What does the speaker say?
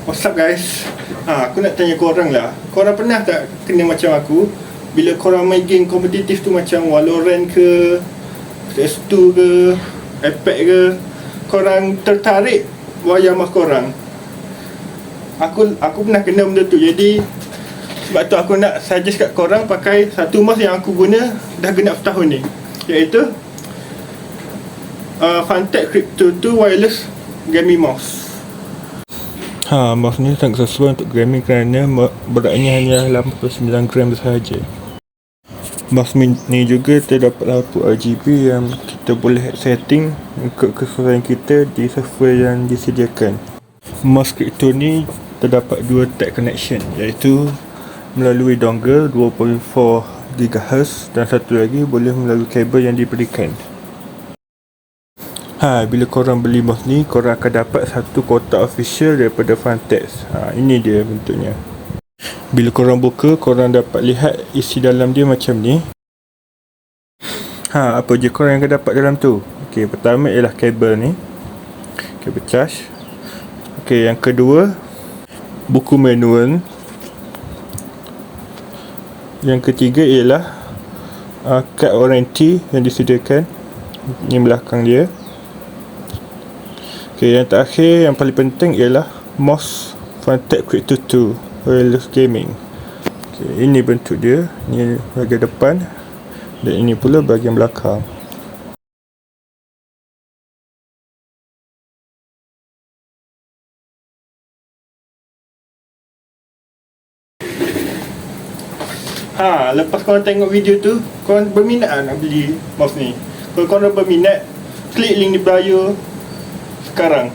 What's up guys? Aku nak tanya korang lah. Korang pernah tak kena macam aku? Bila korang main game kompetitif tu macam Valorant ke, PS2 ke, Apex ke, korang tertarik wayar mouse korang? Aku pernah kena benda tu. Jadi sebab tu aku nak suggest kat korang pakai satu mouse yang aku guna dah genap setahun ni, iaitu Funtech Crypto 2 Wireless Gaming Mouse. Mouse ni sangat sesuai untuk gaming kerana beratnya hanya 89 gram sahaja. Mouse ni juga terdapat lampu RGB yang kita boleh setting ikut kesesuaian kita di software yang disediakan. Mouse Crypto ni terdapat dua type connection, iaitu melalui dongle 2.4 GHz dan satu lagi boleh melalui kabel yang diberikan. Bila korang beli mouse ni, korang akan dapat satu kotak official daripada Funtech. Ini dia bentuknya. Bila korang buka, korang dapat lihat isi dalam dia macam ni. Apa je korang yang akan dapat dalam tu? Okey, pertama ialah kabel ni, kabel charge. Okey, yang kedua buku manual. Yang ketiga ialah kad warranty yang disediakan. Ini belakang dia. Okey, yang terakhir yang paling penting ialah mouse Funtech Crypto 2 Wireless Gaming. Okey, ini bentuk dia. Ini bahagian depan dan ini pula bahagian belakang. Lepas korang tengok video tu, korang berminat nak beli mouse ni. Kalau korang berminat, klik link di bio sekarang.